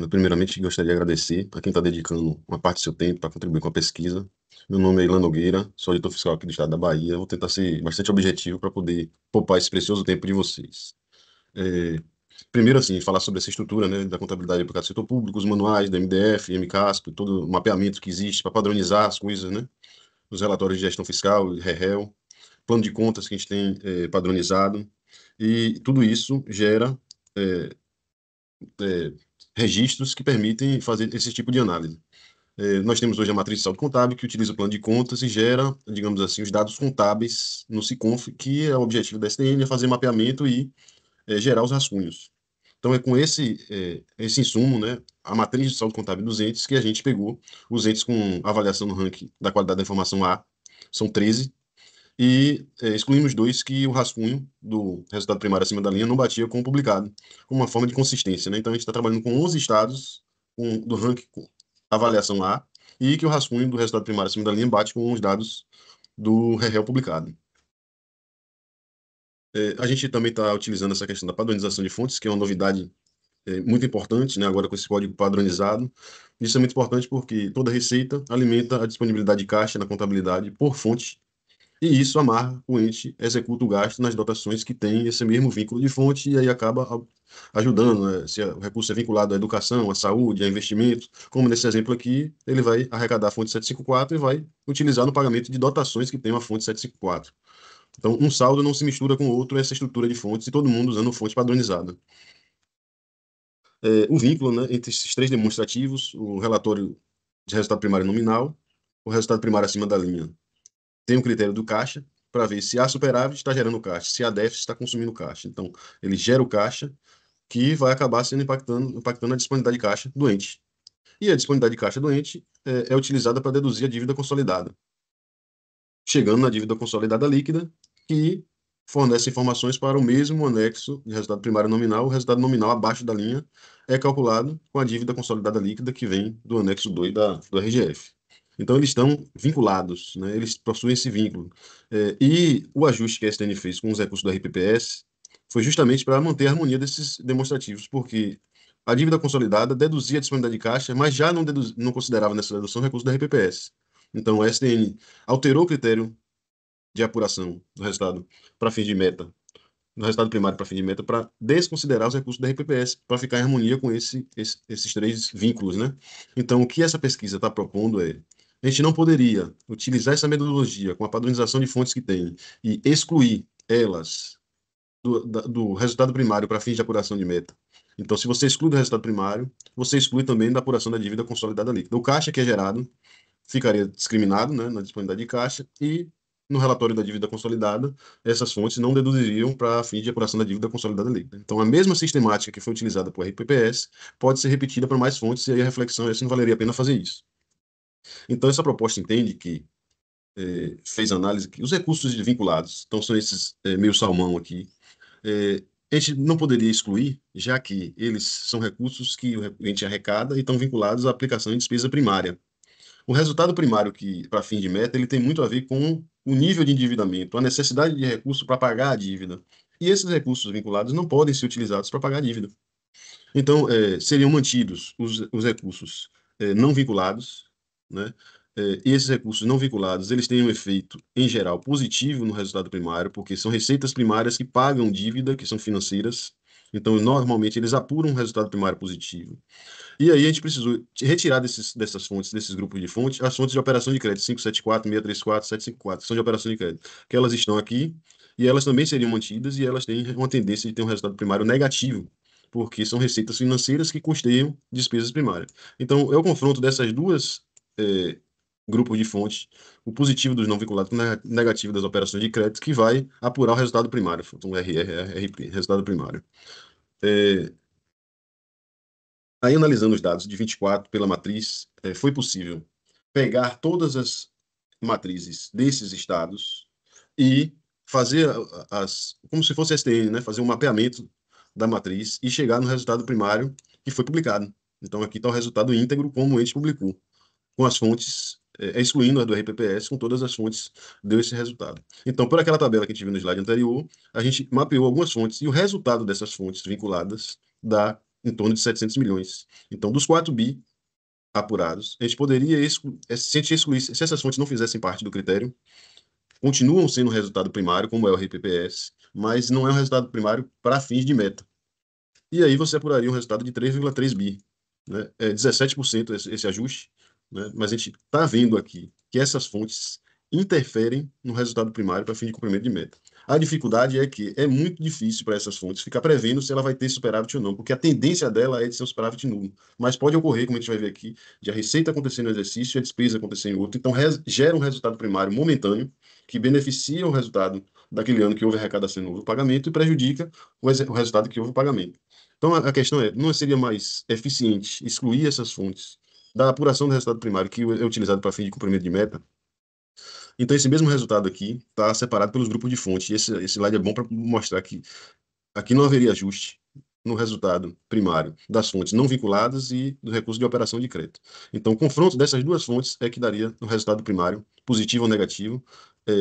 Primeiramente, gostaria de agradecer a quem está dedicando uma parte do seu tempo para contribuir com a pesquisa. Meu nome é Ilan Nogueira, sou auditor fiscal aqui do estado da Bahia. Vou tentar ser bastante objetivo para poder poupar esse precioso tempo de vocês. É, Primeiro, assim, falar sobre essa estrutura, né, da contabilidade aplicada ao setor público, os manuais da MDF, MCASP, todo o mapeamento que existe para padronizar as coisas, né, os relatórios de gestão fiscal, REL, plano de contas que a gente tem padronizado, e tudo isso gera é, é, registros que permitem fazer esse tipo de análise. Nós temos hoje a matriz de saldo contábil, que utiliza o plano de contas e gera, digamos assim, os dados contábeis no SICONF, que é o objetivo da STN, é fazer mapeamento e gerar os rascunhos. Então, é com esse insumo, né, a matriz de saldo contábil dos entes, que a gente pegou os entes com avaliação no ranking da qualidade da informação A, são 13, e excluímos dois que o rascunho do resultado primário acima da linha não batia com o publicado, como uma forma de consistência, né? Então, a gente está trabalhando com 11 estados do ranking com avaliação A e que o rascunho do resultado primário acima da linha bate com os dados do REL publicado. A gente também está utilizando essa questão da padronização de fontes, que é uma novidade muito importante, né? Agora com esse código padronizado. Isso é muito importante porque toda receita alimenta a disponibilidade de caixa na contabilidade por fonte. E isso amarra o ente, executa o gasto nas dotações que tem esse mesmo vínculo de fonte e aí acaba ajudando, né? Se o recurso é vinculado à educação, à saúde, a investimentos, como nesse exemplo aqui, ele vai arrecadar a fonte 754 e vai utilizar no pagamento de dotações que tem a fonte 754. Então, um saldo não se mistura com o outro, essa estrutura de fontes e todo mundo usando fonte padronizada. O vínculo, né, entre esses três demonstrativos, o relatório de resultado primário nominal, o resultado primário acima da linha tem o critério do caixa para ver se há superávit está gerando caixa, se há déficit está consumindo caixa. Então, ele gera o caixa que vai acabar sendo impactando a disponibilidade de caixa do ente. E a disponibilidade de caixa do ente é utilizada para deduzir a dívida consolidada, chegando na dívida consolidada líquida, que fornece informações para o mesmo anexo de resultado primário nominal. O resultado nominal abaixo da linha é calculado com a dívida consolidada líquida que vem do anexo 2 do RGF. Então, eles estão vinculados, né? Eles possuem esse vínculo. E o ajuste que a STN fez com os recursos do RPPS foi justamente para manter a harmonia desses demonstrativos, porque a dívida consolidada deduzia a disponibilidade de caixa, mas já não considerava nessa dedução recurso da RPPS. Então, a STN alterou o critério de apuração do resultado para fim de meta, do resultado primário para fim de meta, para desconsiderar os recursos da RPPS, para ficar em harmonia com esses três vínculos, né? Então, o que essa pesquisa está propondo é, a gente não poderia utilizar essa metodologia com a padronização de fontes que tem e excluir elas do resultado primário para fins de apuração de meta. Então, se você exclui do resultado primário, você exclui também da apuração da dívida consolidada líquida. O caixa que é gerado ficaria discriminado, né, na disponibilidade de caixa e no relatório da dívida consolidada, essas fontes não deduziriam para fins de apuração da dívida consolidada líquida. Então, a mesma sistemática que foi utilizada para o RPPS pode ser repetida para mais fontes e aí a reflexão é se não valeria a pena fazer isso. Então, essa proposta entende que fez análise que os recursos vinculados, então são esses meio salmão aqui, a gente não poderia excluir, já que eles são recursos que a gente arrecada e estão vinculados à aplicação de despesa primária. O resultado primário que para fim de meta, ele tem muito a ver com o nível de endividamento, a necessidade de recurso para pagar a dívida. E esses recursos vinculados não podem ser utilizados para pagar a dívida. Então, seriam mantidos os recursos não vinculados, né? E esses recursos não vinculados, eles têm um efeito, em geral, positivo no resultado primário, porque são receitas primárias que pagam dívida, que são financeiras. Então, normalmente, eles apuram um resultado primário positivo. E aí a gente precisou retirar dessas fontes, desses grupos de fontes, as fontes de operação de crédito 574, 634, 754, que são de operação de crédito, que elas estão aqui e elas também seriam mantidas e elas têm uma tendência de ter um resultado primário negativo, porque são receitas financeiras que custeiam despesas primárias. Então, é o confronto dessas duas grupos de fontes, o positivo dos não vinculados com o negativo das operações de crédito, que vai apurar o resultado primário, então RRP, resultado primário. É, Aí, analisando os dados de 24 pela matriz, foi possível pegar todas as matrizes desses estados e fazer como se fosse STN, né? Fazer um mapeamento da matriz e chegar no resultado primário que foi publicado. Então, aqui está o resultado íntegro, como o ente publicou, com as fontes, excluindo a do RPPS, com todas as fontes, deu esse resultado. Então, por aquela tabela que a gente viu no slide anterior, a gente mapeou algumas fontes e o resultado dessas fontes vinculadas dá em torno de 700 milhões. Então, dos 4 bi apurados, a gente poderia, se a gente excluísse, se essas fontes não fizessem parte do critério, continuam sendo resultado primário, como é o RPPS, mas não é um resultado primário para fins de meta. E aí você apuraria um resultado de 3,3 bi, né? É 17% esse ajuste, né? Mas a gente está vendo aqui que essas fontes interferem no resultado primário para fim de cumprimento de meta. A dificuldade é que é muito difícil para essas fontes ficar prevendo se ela vai ter superávit ou não, porque a tendência dela é de ser um superávit nulo. Mas pode ocorrer, como a gente vai ver aqui, de a receita acontecer no exercício e a despesa acontecer em outro. Então, gera um resultado primário momentâneo que beneficia o resultado daquele ano que houve arrecadação e não houve o pagamento e prejudica o resultado que houve o pagamento. Então, a questão é, não seria mais eficiente excluir essas fontes da apuração do resultado primário que é utilizado para fim de cumprimento de meta? Então, esse mesmo resultado aqui está separado pelos grupos de fonte. E esse slide é bom para mostrar que aqui não haveria ajuste no resultado primário das fontes não vinculadas e do recurso de operação de crédito. Então, o confronto dessas duas fontes é que daria o resultado primário, positivo ou negativo,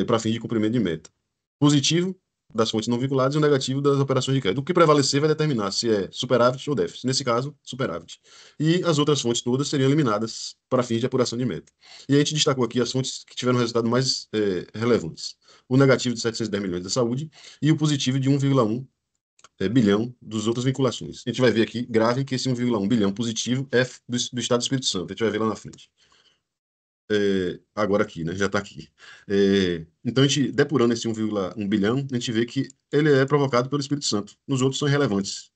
para fim de cumprimento de meta. Positivo das fontes não vinculadas e o negativo das operações de crédito. O que prevalecer vai determinar se é superávit ou déficit. Nesse caso, superávit. E as outras fontes todas seriam eliminadas para fins de apuração de meta. E a gente destacou aqui as fontes que tiveram resultado mais relevantes. O negativo de 710 milhões da saúde e o positivo de 1,1 bilhão dos outras vinculações. A gente vai ver aqui, grave que esse 1,1 bilhão positivo é do Estado do Espírito Santo. A gente vai ver lá na frente. Agora aqui, né? Já está aqui. Então, a gente, depurando esse 1,1 bilhão, a gente vê que ele é provocado pelo Espírito Santo. Nos outros são irrelevantes.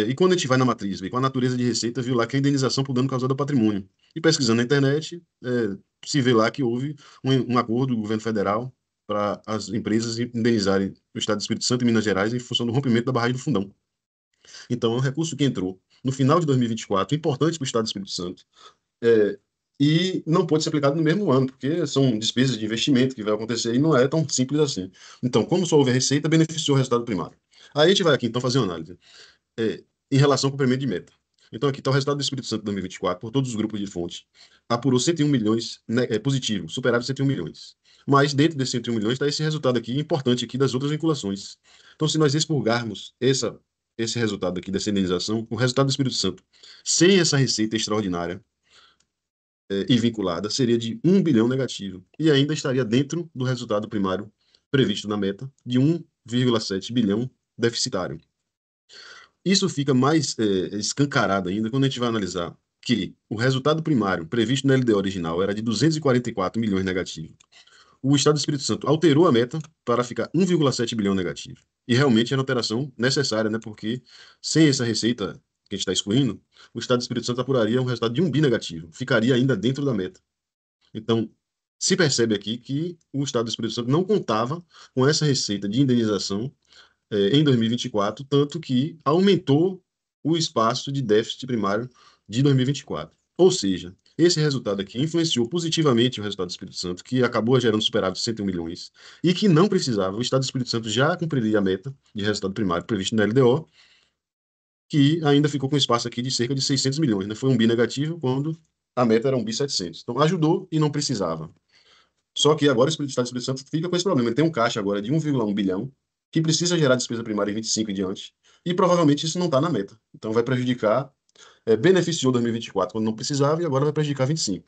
E quando a gente vai na matriz, vê com a natureza de receita, viu lá que é indenização por dano causado ao patrimônio. E pesquisando na internet, se vê lá que houve um acordo do governo federal para as empresas indenizarem o Estado do Espírito Santo e Minas Gerais em função do rompimento da barragem do Fundão. Então, é um recurso que entrou no final de 2024, importante para o Estado do Espírito Santo, é, e não pode ser aplicado no mesmo ano, porque são despesas de investimento que vai acontecer e não é tão simples assim. Então, como só houve a receita, beneficiou o resultado primário. Aí a gente vai aqui, então, fazer uma análise em relação ao cumprimento de meta. Então, aqui está o resultado do Espírito Santo 2024, por todos os grupos de fontes. Apurou 101 milhões, né, positivo, superávit 101 milhões. Mas dentro desses 101 milhões está esse resultado aqui, importante aqui, das outras vinculações. Então, se nós expurgarmos esse resultado aqui dessa indenização, o resultado do Espírito Santo, sem essa receita extraordinária, e vinculada seria de 1 bilhão negativo e ainda estaria dentro do resultado primário previsto na meta de 1,7 bilhão deficitário. Isso fica mais escancarado ainda quando a gente vai analisar que o resultado primário previsto na LDO original era de 244 milhões negativo. O Estado do Espírito Santo alterou a meta para ficar 1,7 bilhão negativo. E realmente era uma alteração necessária, né? Porque sem essa receita que a gente está excluindo, o Estado do Espírito Santo apuraria um resultado de 1 bi negativo, ficaria ainda dentro da meta. Então, se percebe aqui que o Estado do Espírito Santo não contava com essa receita de indenização em 2024, tanto que aumentou o espaço de déficit primário de 2024. Ou seja, esse resultado aqui influenciou positivamente o resultado do Espírito Santo, que acabou gerando superávit de 101 milhões, e que não precisava, o Estado do Espírito Santo já cumpriria a meta de resultado primário previsto na LDO, que ainda ficou com espaço aqui de cerca de 600 milhões. Né? Foi um bi negativo quando a meta era um bi 700. Então, ajudou e não precisava. Só que agora o Estado do Espírito Santo fica com esse problema. Ele tem um caixa agora de 1,1 bilhão, que precisa gerar despesa primária em 25 e diante, e provavelmente isso não está na meta. Então vai prejudicar, beneficiou 2024 quando não precisava e agora vai prejudicar 25.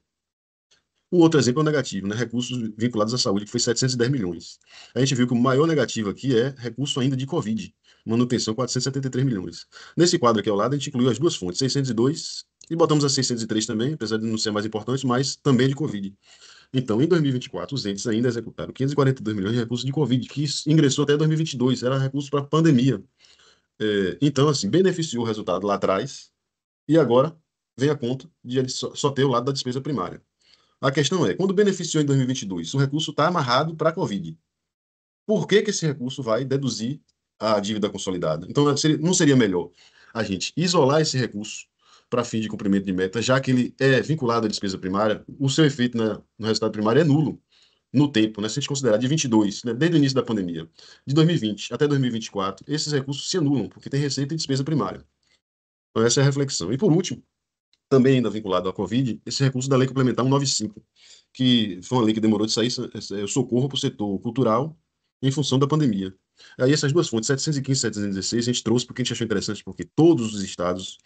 O outro exemplo é o negativo, né? Recursos vinculados à saúde, que foi 710 milhões. A gente viu que o maior negativo aqui é recurso ainda de Covid, manutenção 473 milhões. Nesse quadro aqui ao lado, a gente incluiu as duas fontes, 602 e botamos a 603 também, apesar de não ser mais importante, mas também de Covid. Então, em 2024, os entes ainda executaram 542 milhões de recursos de Covid, que ingressou até 2022, era recurso para pandemia. Então, assim, beneficiou o resultado lá atrás e agora vem a conta de ele só ter o lado da despesa primária. A questão é, quando beneficiou em 2022, o recurso está amarrado para a Covid. Por que esse recurso vai deduzir a dívida consolidada? Então, não seria melhor a gente isolar esse recurso para fim de cumprimento de meta, já que ele é vinculado à despesa primária, o seu efeito no resultado primário é nulo no tempo, né? Se a gente considerar de 22, né, desde o início da pandemia, de 2020 até 2024, esses recursos se anulam, porque tem receita e despesa primária. Então, essa é a reflexão. E, por último, também ainda vinculado à Covid, esse recurso da Lei Complementar 195, que foi uma lei que demorou de sair, o socorro para o setor cultural em função da pandemia. Aí essas duas fontes, 715 e 716, a gente trouxe porque a gente achou interessante, porque todos os estados,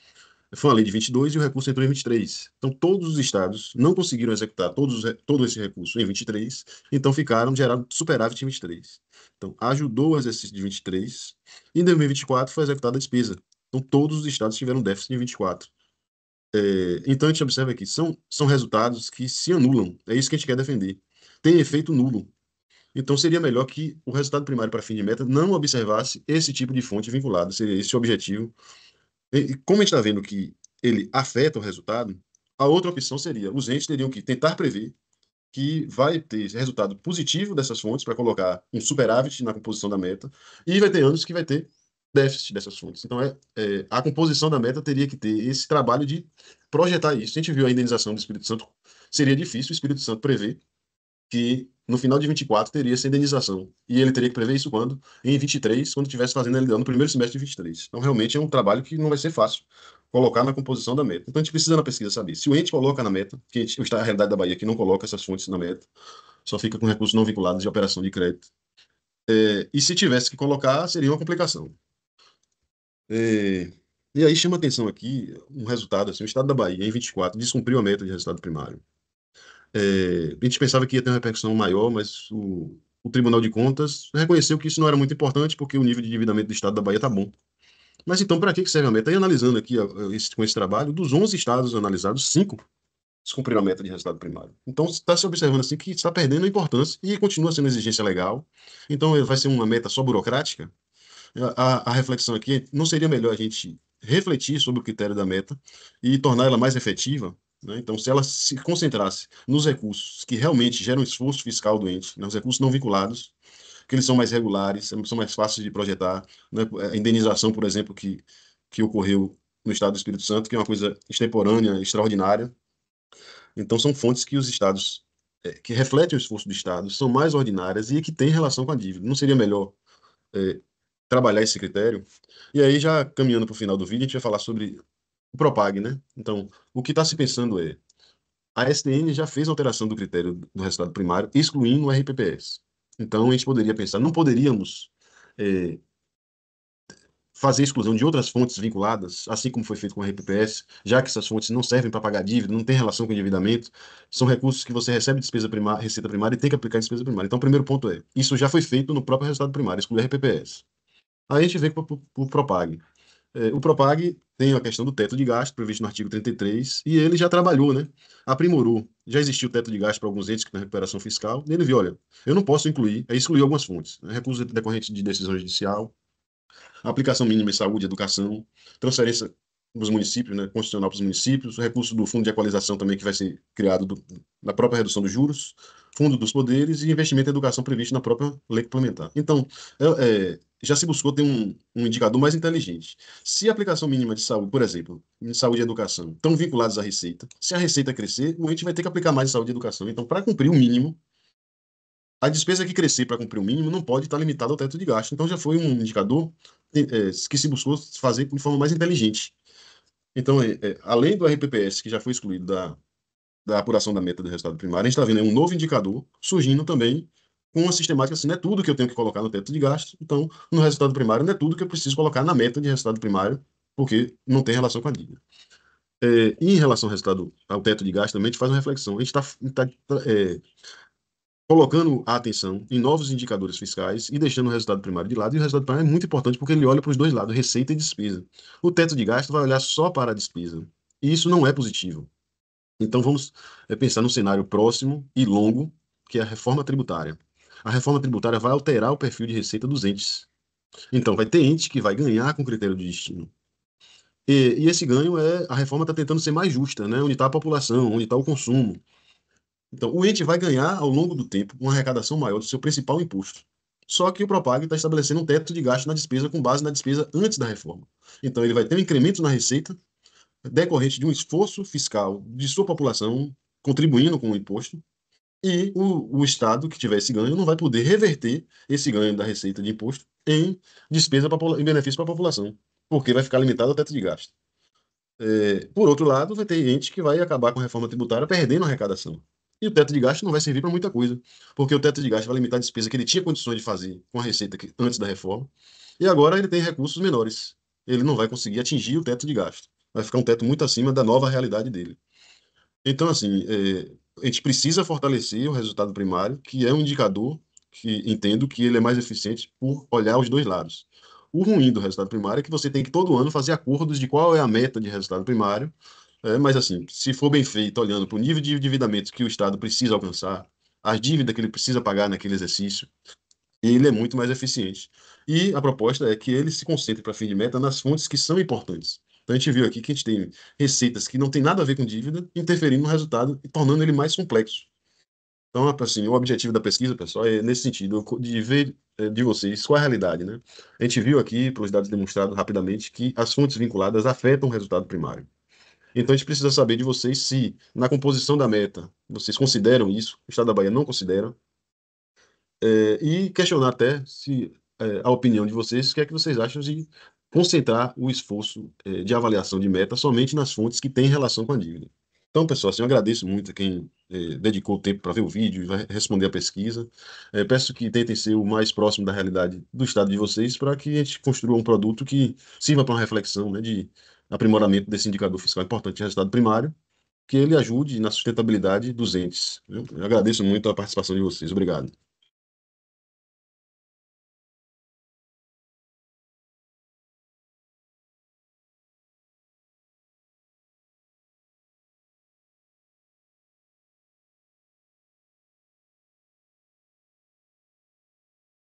foi uma lei de 22 e o recurso entrou em 23. Então todos os estados não conseguiram executar todo esse recurso em 23, então geraram superávit em 23. Então ajudou o exercício de 23 e em 2024 foi executada a despesa. Então todos os estados tiveram déficit em 24. Então a gente observa aqui, são resultados que se anulam, é isso que a gente quer defender. Tem efeito nulo. Então, seria melhor que o resultado primário para fim de meta não observasse esse tipo de fonte vinculada, seria esse o objetivo. E como a gente está vendo que ele afeta o resultado, a outra opção seria, os entes teriam que tentar prever que vai ter resultado positivo dessas fontes para colocar um superávit na composição da meta, e vai ter anos que vai ter déficit dessas fontes. Então, a composição da meta teria que ter esse trabalho de projetar isso. A gente viu a indenização do Espírito Santo, seria difícil o Espírito Santo prever que no final de 24 teria essa indenização. E ele teria que prever isso quando? Em 23, quando estivesse fazendo a LDO no primeiro semestre de 23. Então, realmente é um trabalho que não vai ser fácil colocar na composição da meta. Então, a gente precisa na pesquisa saber se o ente coloca na meta, que está a realidade da Bahia que não coloca essas fontes na meta, só fica com recursos não vinculados de operação de crédito. E se tivesse que colocar, seria uma complicação. É, e aí chama atenção aqui um resultado, assim, o Estado da Bahia, em 24, descumpriu a meta de resultado primário. A gente pensava que ia ter uma repercussão maior, mas o Tribunal de Contas reconheceu que isso não era muito importante, porque o nível de endividamento do Estado da Bahia está bom. Mas então, para que serve a meta? E analisando aqui com esse trabalho, dos 11 estados analisados, 5 descumpriram a meta de resultado primário. Então, está se observando assim que está perdendo a importância e continua sendo exigência legal. Então, vai ser uma meta só burocrática. A reflexão aqui não seria melhor a gente refletir sobre o critério da meta e tornar ela mais efetiva, né? Então, se ela se concentrasse nos recursos que realmente geram esforço fiscal doente, né? Os recursos não vinculados, que eles são mais regulares, são mais fáceis de projetar, né? A indenização, por exemplo, que ocorreu no estado do Espírito Santo, que é uma coisa extemporânea, extraordinária. Então, são fontes que os estados, que refletem o esforço do estado, são mais ordinárias e que têm relação com a dívida. Não seria melhor é, trabalhar esse critério? E aí, já caminhando para o final do vídeo, a gente vai falar sobre o Propag, né? Então, o que está se pensando a STN já fez alteração do critério do resultado primário, excluindo o RPPS. Então, a gente poderia pensar, não poderíamos eh, fazer exclusão de outras fontes vinculadas, assim como foi feito com o RPPS, já que essas fontes não servem para pagar dívida, não tem relação com endividamento, são recursos que você recebe despesa primária, receita primária e tem que aplicar em despesa primária. Então, o primeiro ponto isso já foi feito no próprio resultado primário, excluir RPPS. Aí a gente vem para o Propag. O Propag tem a questão do teto de gasto, previsto no artigo 33, e ele já trabalhou, né? Aprimorou. Já existiu o teto de gasto para alguns entes que na recuperação fiscal, e ele viu, olha, eu não posso incluir, excluir algumas fontes, né? Recursos decorrentes de decisão judicial, aplicação mínima em saúde e educação, transferência dos municípios, né, constitucional para os municípios, o recurso do fundo de equalização também que vai ser criado na própria redução dos juros, fundo dos poderes e investimento em educação previsto na própria lei complementar. Então, já se buscou ter um indicador mais inteligente. Se a aplicação mínima de saúde, por exemplo, em saúde e educação, estão vinculados à receita, se a receita crescer, o ente vai ter que aplicar mais em saúde e educação. Então, para cumprir o mínimo, a despesa que crescer para cumprir o mínimo não pode estar limitada ao teto de gasto. Então, já foi um indicador que se buscou fazer de forma mais inteligente. Então, além do RPPS, que já foi excluído da apuração da meta do resultado primário, a gente está vendo aí um novo indicador surgindo também com uma sistemática assim, não é tudo que eu tenho que colocar no teto de gasto, então, no resultado primário, não é tudo que eu preciso colocar na meta de resultado primário, porque não tem relação com a dívida. E em relação ao teto de gasto, também a gente faz uma reflexão. A gente está colocando a atenção em novos indicadores fiscais e deixando o resultado primário de lado. E o resultado primário é muito importante porque ele olha para os dois lados, receita e despesa. O teto de gasto vai olhar só para a despesa. E isso não é positivo. Então vamos pensar no cenário próximo e longo, que é a reforma tributária. A reforma tributária vai alterar o perfil de receita dos entes. Então vai ter ente que vai ganhar com critério de destino. E esse ganho a reforma está tentando ser mais justa, né? Onde está a população, onde está o consumo. Então, o ente vai ganhar, ao longo do tempo, uma arrecadação maior do seu principal imposto. Só que o Propag está estabelecendo um teto de gasto na despesa com base na despesa antes da reforma. Então, ele vai ter um incremento na receita decorrente de um esforço fiscal de sua população contribuindo com o imposto, e o Estado que tiver esse ganho não vai poder reverter esse ganho da receita de imposto em despesa em benefício para a população, porque vai ficar limitado ao teto de gasto. Por outro lado, vai ter gente que vai acabar com a reforma tributária perdendo a arrecadação. E o teto de gasto não vai servir para muita coisa, porque o teto de gasto vai limitar a despesa que ele tinha condições de fazer com a receita antes da reforma, e agora ele tem recursos menores. Ele não vai conseguir atingir o teto de gasto. Vai ficar um teto muito acima da nova realidade dele. Então, assim, a gente precisa fortalecer o resultado primário, que é um indicador que entendo que ele é mais eficiente por olhar os dois lados. O ruim do resultado primário é que você tem que todo ano fazer acordos de qual é a meta de resultado primário, mas assim, se for bem feito, olhando para o nível de endividamento que o Estado precisa alcançar, as dívidas que ele precisa pagar naquele exercício, ele é muito mais eficiente. E a proposta é que ele se concentre para fim de meta nas fontes que são importantes. Então a gente viu aqui que a gente tem receitas que não tem nada a ver com dívida, interferindo no resultado e tornando ele mais complexo. Então, assim, o objetivo da pesquisa, pessoal, é nesse sentido, de ver de vocês qual é a realidade, né? A gente viu aqui, pelos dados demonstrados rapidamente, que as fontes vinculadas afetam o resultado primário. Então, a gente precisa saber de vocês se, na composição da meta, vocês consideram isso, o Estado da Bahia não considera, e questionar até se a opinião de vocês, o que é que vocês acham de concentrar o esforço de avaliação de meta somente nas fontes que têm relação com a dívida. Então, pessoal, assim, eu agradeço muito a quem dedicou o tempo para ver o vídeo e vai responder a pesquisa. Peço que tentem ser o mais próximo da realidade do estado de vocês para que a gente construa um produto que sirva para uma reflexão, né, de aprimoramento desse indicador fiscal importante de resultado primário, que ele ajude na sustentabilidade dos entes. Eu agradeço muito a participação de vocês. Obrigado.